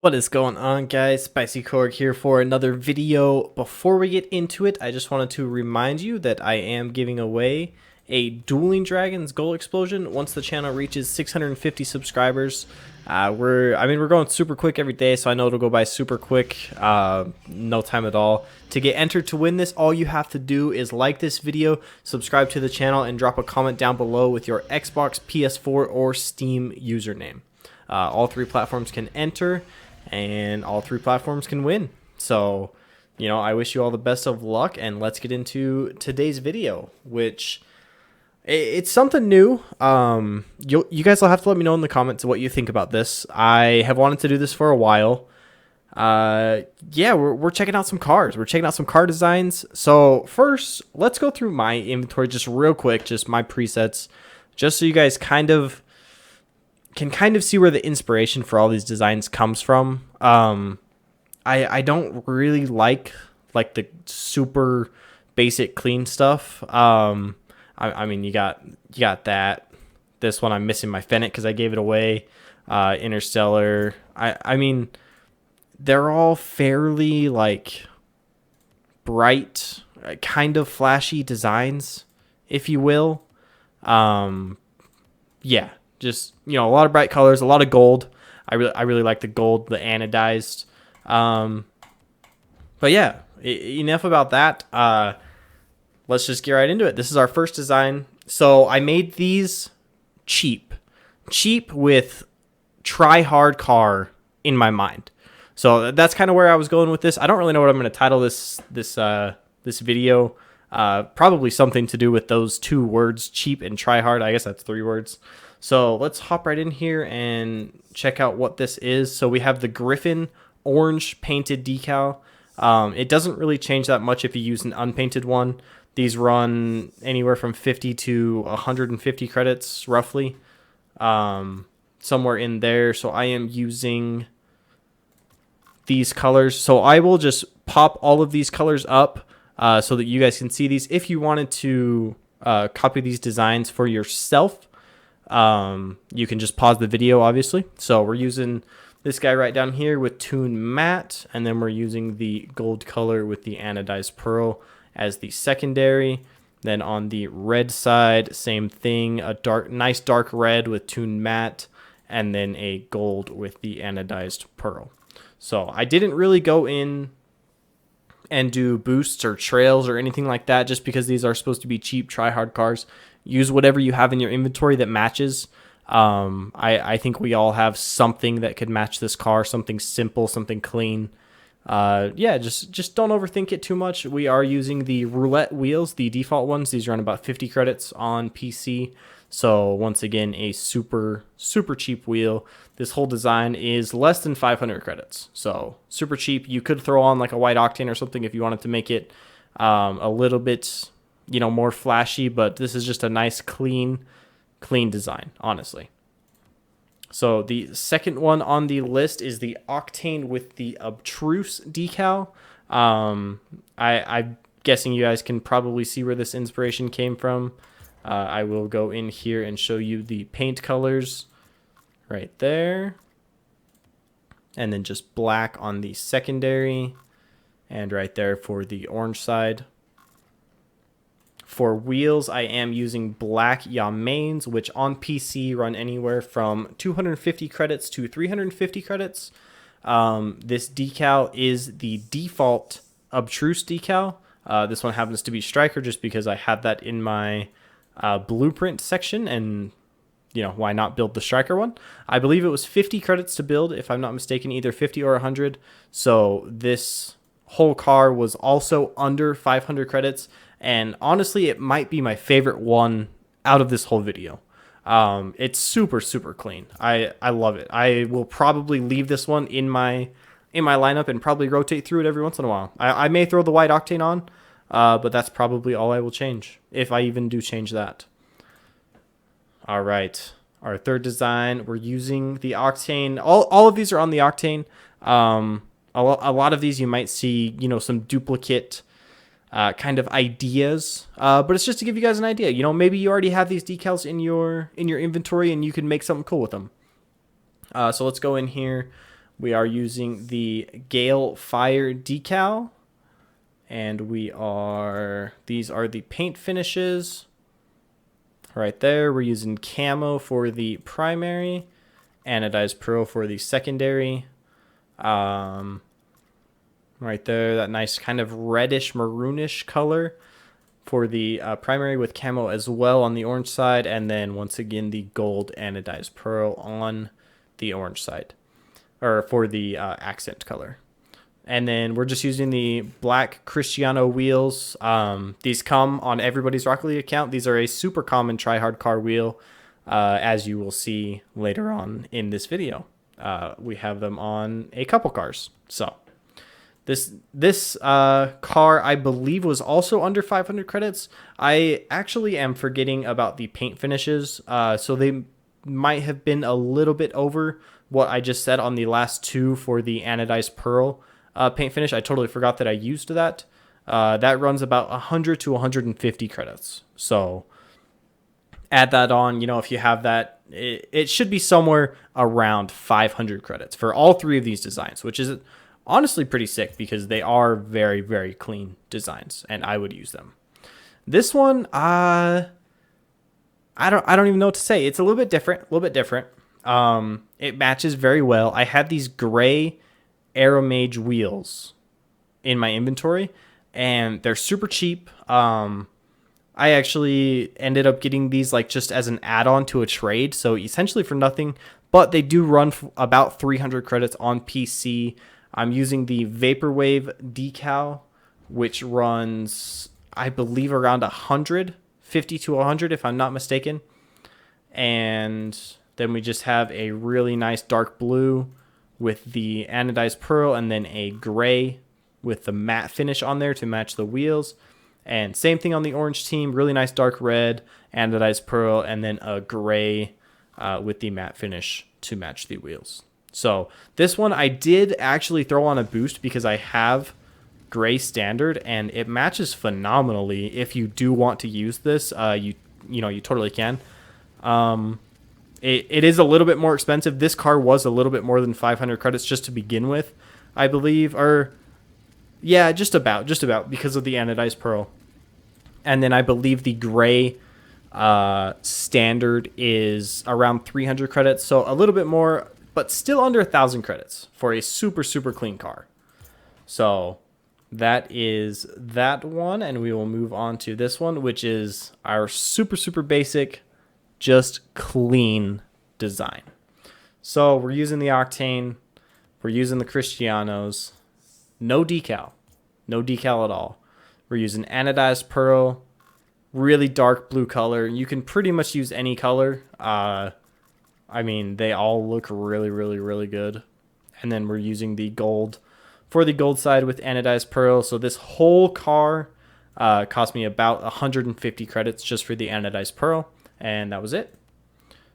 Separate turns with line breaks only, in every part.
What is going on, guys? Spicy Korg here for another video. Before we get into it, I just wanted to remind you that I am giving away a Dueling Dragons Goal Explosion once the channel reaches 650 subscribers. We're going super quick every day, so I know it'll go by super quick. No time at all. To get entered to win this, all you have to do is like this video, subscribe to the channel, and drop a comment down below with your Xbox, PS4, or Steam username. All three platforms can enter, and all three platforms can win. So, I wish you all the best of luck, and let's get into today's video, which it's something new. You guys will have to let me know in the comments what you think about this. I have wanted to do this for a while. Yeah, we're checking out some cars. We're checking out some car designs. So first, let's go through my inventory just real quick, just my presets, just so you guys can see where the inspiration for all these designs comes from. I don't really like the super basic clean stuff. I mean, you got that. This one I'm missing my Fennec because I gave it away. Interstellar. I mean, they're all fairly like bright, kind of flashy designs, if you will. Yeah, just a lot of bright colors, a lot of gold. I really like the gold, the anodized. But yeah, enough about that. Let's just get right into it. This is our first design. So I made these cheap with try hard car in my mind. So that's kind of where I was going with this. I don't really know what I'm going to title this video. Probably something to do with those two words, cheap and try hard. I guess that's 3 words. So let's hop right in here and check out what this is. So we have the Griffin orange painted decal. It doesn't really change that much if you use an unpainted one. These run anywhere from 50 to 150 credits, roughly. Somewhere in there. So I am using these colors. So I will just pop all of these colors up so that you guys can see these. If you wanted to copy these designs for yourself, you can just pause the video, obviously. So we're using this guy right down here with Tune Matte, and then we're using the gold color with the anodized pearl as the secondary. Then on the red side, same thing, a nice dark red with Tune Matte, and then a gold with the anodized pearl. So I didn't really go in and do boosts or trails or anything like that, just because these are supposed to be cheap try hard cars. Use whatever you have in your inventory that matches. I think we all have something that could match this car, something simple, something clean. Yeah, just don't overthink it too much. We are using the roulette wheels, the default ones. These run about 50 credits on PC. So once again, a super cheap wheel. This whole design is less than 500 credits. So super cheap. You could throw on like a white octane or something if you wanted to make it a little bit, more flashy, but this is just a nice clean design, honestly. So the second one on the list is the octane with the obtruse decal. I'm guessing you guys can probably see where this inspiration came from. I will go in here and show you the paint colors right there. And then just black on the secondary, and right there for the orange side. For wheels, I am using black Yamains, which on PC run anywhere from 250 credits to 350 credits. This decal is the default obtruse decal. This one happens to be striker just because I had that in my blueprint section, and why not build the striker one? I believe it was 50 credits to build, if I'm not mistaken, either 50 or 100. So this whole car was also under 500 credits. And honestly, it might be my favorite one out of this whole video. It's super clean. I love it. I will probably leave this one in my lineup and probably rotate through it every once in a while. I may throw the white octane on, but that's probably all I will change, if I even do change that. All right, our third design, we're using the octane. All of these are on the octane. A lot of these you might see, some duplicate kind of ideas, but it's just to give you guys an idea. Maybe you already have these decals in your inventory and you can make something cool with them. So let's go in here We are using the Gale Fire decal, and these are the paint finishes. Right there, we're using camo for the primary, anodized pearl for the secondary. Right there, that nice kind of reddish maroonish color for the primary with camo as well on the orange side, and then once again the gold anodized pearl on the orange side, or for the accent color. And then we're just using the black Cristiano wheels. These come on everybody's Rocket League account. These are a super common try-hard car wheel, as you will see later on in this video. We have them on a couple cars. So this car, I believe, was also under 500 credits. I actually am forgetting about the paint finishes, so they might have been a little bit over what I just said on the last two for the anodized pearl paint finish. I totally forgot that I used that. That runs about 100 to 150 credits. So add that on. If you have that, it should be somewhere around 500 credits for all three of these designs, which is honestly pretty sick because they are very, very clean designs, and I would use them. This one, I don't even know what to say. It's a little bit different. It matches very well. I had these gray Aeromage wheels in my inventory, and they're super cheap. I actually ended up getting these like just as an add-on to a trade, so essentially for nothing, but they do run about 300 credits on PC. I'm using the Vaporwave decal, which runs, I believe, around 50 to 100 if I'm not mistaken. And then we just have a really nice dark blue with the anodized pearl, and then a gray with the matte finish on there to match the wheels. And same thing on the orange team, really nice dark red, anodized pearl, and then a gray with the matte finish to match the wheels. So this one I did actually throw on a boost because I have gray standard, and it matches phenomenally. If you do want to use this, you totally can. It is a little bit more expensive. This car was a little bit more than 500 credits just to begin with, I believe. Or, yeah, just about because of the anodized pearl. And then I believe the gray standard is around 300 credits. So a little bit more, but still under 1,000 credits for a super, super clean car. So that is that one. And we will move on to this one, which is our super, super basic, just clean design. So we're using the Octane, we're using the Cristianos, no decal at all. We're using anodized pearl, really dark blue color. You can pretty much use any color. I mean, they all look really, really, really good. And then we're using the gold for the gold side with anodized pearl. So this whole car cost me about 150 credits just for the anodized pearl. And that was it.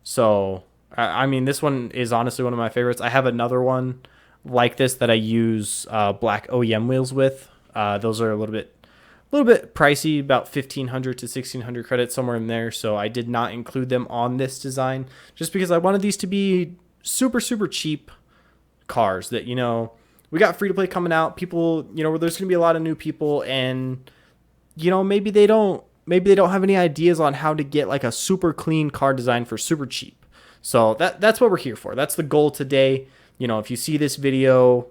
So, I mean, this one is honestly one of my favorites. I have another one like this that I use black OEM wheels with. Those are a little bit pricey, about 1,500 to 1,600 credits, somewhere in there. So I did not include them on this design just because I wanted these to be super, super cheap cars that, we got free to play coming out. People, there's going to be a lot of new people, and, maybe they don't have any ideas on how to get like a super clean car design for super cheap. So that's what we're here for. That's the goal today. If you see this video,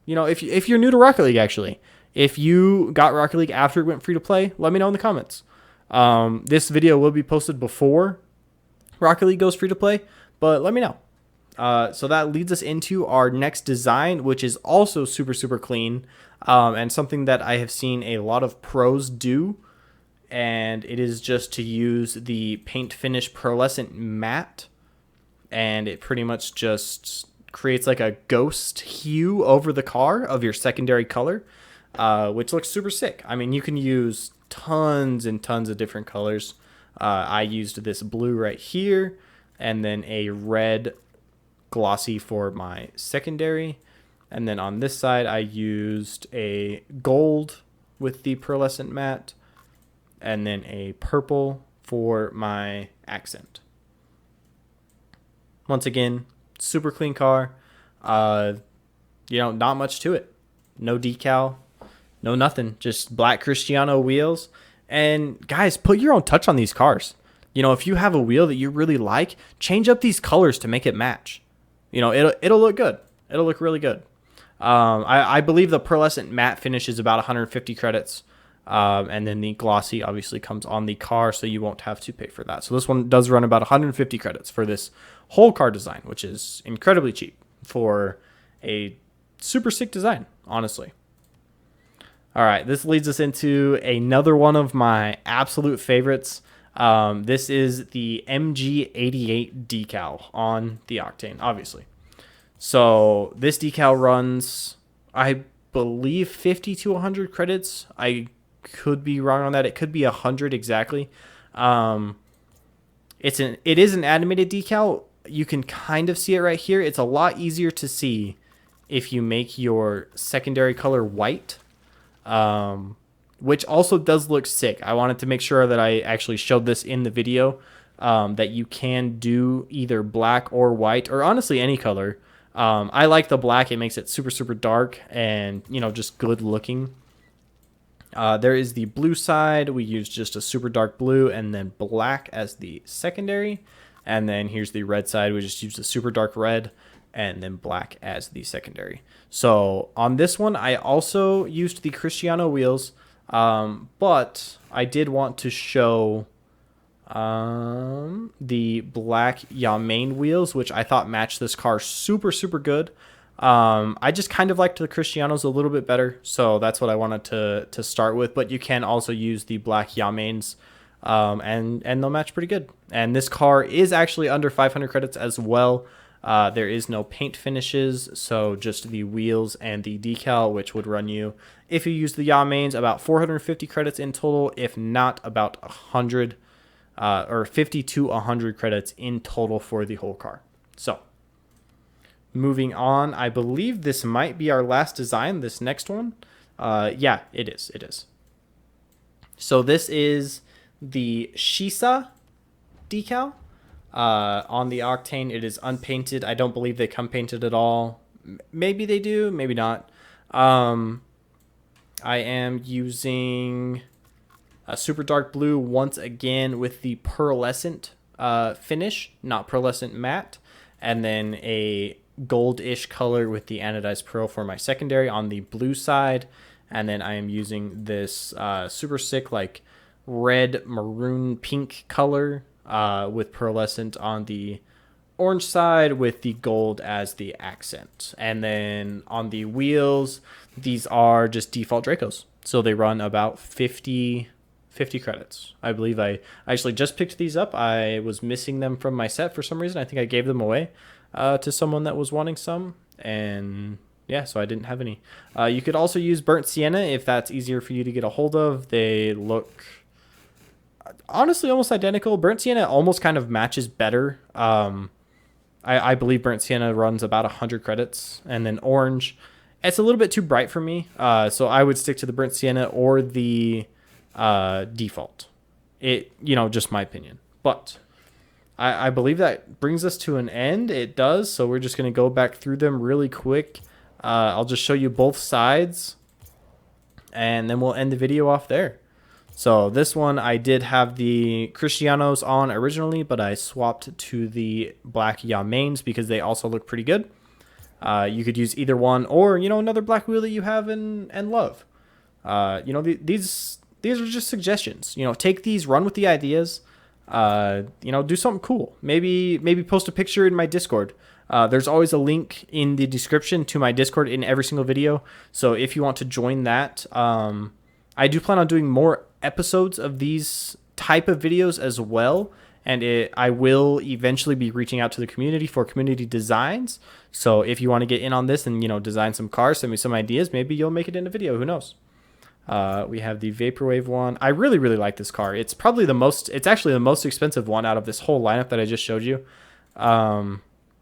if you're new to Rocket League, actually, if you got Rocket League after it went free to play, let me know in the comments. This video will be posted before Rocket League goes free to play, but let me know. So that leads us into our next design, which is also super, super clean, and something that I have seen a lot of pros do. And it is just to use the paint finish pearlescent matte, and it pretty much just creates like a ghost hue over the car of your secondary color, which looks super sick. I mean, you can use tons and tons of different colors. I used this blue right here, and then a red glossy for my secondary, and then on this side I used a gold with the pearlescent matte, and then a purple for my accent. Once again, super clean car. Not much to it. No decal, no nothing. Just black Cristiano wheels. And guys, put your own touch on these cars. If you have a wheel that you really like, change up these colors to make it match. It'll look good. It'll look really good. I believe the pearlescent matte finish is about 150 credits. And then the glossy obviously comes on the car, so you won't have to pay for that. So this one does run about 150 credits for this whole car design, which is incredibly cheap for a super sick design, honestly. All right, this leads us into another one of my absolute favorites. This is the MG88 decal on the Octane, obviously. So this decal runs, I believe, 50 to 100 credits. I could be wrong on that. It could be 100 exactly. It is an animated decal. You can kind of see it right here. It's a lot easier to see if you make your secondary color white, which also does look sick. I wanted to make sure that I actually showed this in the video, that you can do either black or white, or honestly any color. I like the black. It makes it super, super dark and, just good looking. There is the blue side. We use just a super dark blue and then black as the secondary. And then here's the red side. We just use the super dark red and then black as the secondary. So on this one, I also used the Cristiano wheels, but I did want to show the black Yamain wheels, which I thought matched this car super, super good. I just kind of liked the Cristianos a little bit better, so that's what I wanted to start with. But you can also use the black Yamains, and they'll match pretty good. And this car is actually under 500 credits as well. There is no paint finishes, so just the wheels and the decal, which would run you, if you use the Yamains, about 450 credits in total, if not about 100 or 50 to 100 credits in total for the whole car. So moving on, I believe this might be our last design, this next one. Yeah, it is. So this is the Shisa decal on the Octane. It is unpainted. I don't believe they come painted at all. Maybe they do, maybe not. I am using a super dark blue once again with the pearlescent finish, not pearlescent matte, and then a goldish color with the anodized pearl for my secondary on the blue side. And then I am using this super sick like red maroon pink color with pearlescent on the orange side with the gold as the accent. And then on the wheels, these are just default Dracos, so they run about 50 credits. I believe I actually just picked these up. I was missing them from my set for some reason. I think I gave them away to someone that was wanting some, and yeah, so I didn't have any. You could also use burnt sienna if that's easier for you to get a hold of. They look honestly almost identical. Burnt sienna almost kind of matches better. I believe burnt sienna runs about 100 credits, and then orange, it's a little bit too bright for me, so I would stick to the burnt sienna or the default. Just my opinion. But I believe that brings us to an end. It does, so we're just going to go back through them really quick. I'll just show you both sides, and then we'll end the video off there. So this one, I did have the Cristianos on originally, but I swapped to the black Yamains because they also look pretty good. You could use either one, or another black wheel that you have and love. These are just suggestions. Take these, run with the ideas. Do something cool. Maybe post a picture in my Discord. There's always a link in the description to my Discord in every single video. So if you want to join that, I do plan on doing more episodes of these type of videos as well. And I will eventually be reaching out to the community for community designs. So if you want to get in on this and, design some cars, send me some ideas, maybe you'll make it in a video. Who knows? We have the Vaporwave one. I really, really like this car. It's probably it's actually the most expensive one out of this whole lineup that I just showed you. I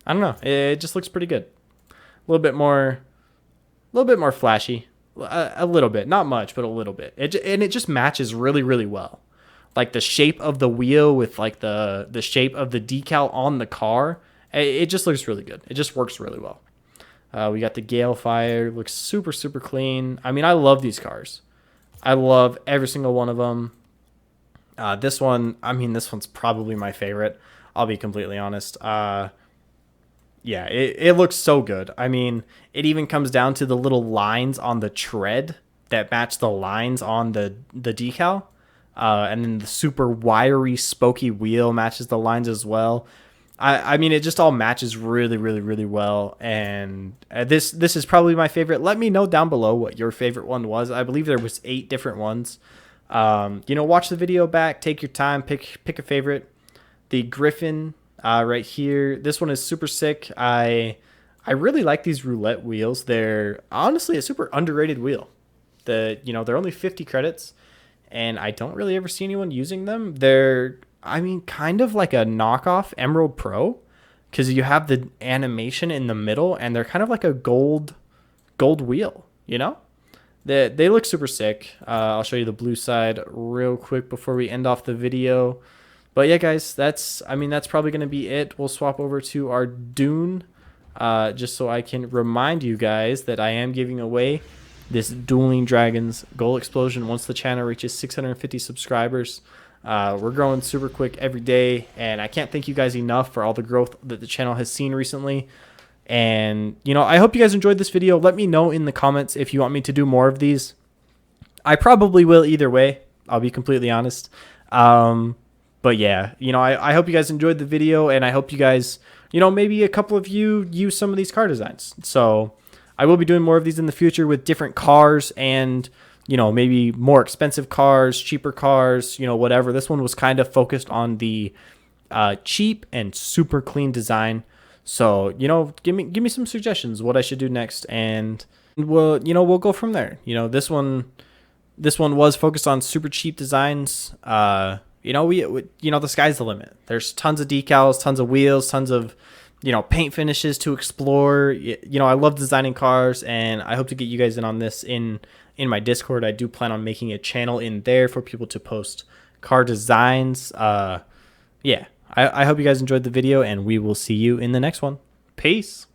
don't know. It just looks pretty good. A little bit more flashy. A little bit, not much, but a little bit. It just matches really, really well. Like the shape of the wheel with like the shape of the decal on the car. It just looks really good. It just works really well. We got the Gale Fire. Looks super, super clean. I mean, I love these cars. I love every single one of them. This one, I mean, this one's probably my favorite. I'll be completely honest. Yeah, it looks so good. I mean, it even comes down to the little lines on the tread that match the lines on the decal. And then the super wiry, spokey wheel matches the lines as well. I mean, it just all matches really, really, really well. And this is probably my favorite. Let me know down below what your favorite one was. I believe there was 8 different ones. Watch the video back. Take your time. Pick a favorite. The Griffin right here. This one is super sick. I really like these roulette wheels. They're honestly a super underrated wheel. They're only 50 credits, and I don't really ever see anyone using them. They're, I mean, kind of like a knockoff Emerald Pro, because you have the animation in the middle, and they're kind of like a gold wheel. They look super sick. I'll show you the blue side real quick before we end off the video. But yeah, guys, that's probably going to be it. We'll swap over to our Dune, just so I can remind you guys that I am giving away this Dueling Dragons Goal Explosion once the channel reaches 650 subscribers. We're growing super quick every day, and I can't thank you guys enough for all the growth that the channel has seen recently. And, I hope you guys enjoyed this video. Let me know in the comments if you want me to do more of these. I probably will either way. I'll be completely honest. But yeah, I hope you guys enjoyed the video, and I hope you guys, maybe a couple of you use some of these car designs. So I will be doing more of these in the future with different cars and, maybe more expensive cars, cheaper cars, whatever. This one was kind of focused on the cheap and super clean design. So, give me some suggestions what I should do next, and we'll go from there. This one was focused on super cheap designs. The sky's the limit. There's tons of decals, tons of wheels, tons of, paint finishes to explore. I love designing cars, and I hope to get you guys in on this in my Discord. I do plan on making a channel in there for people to post car designs. Yeah. I hope you guys enjoyed the video, and we will see you in the next one. Peace.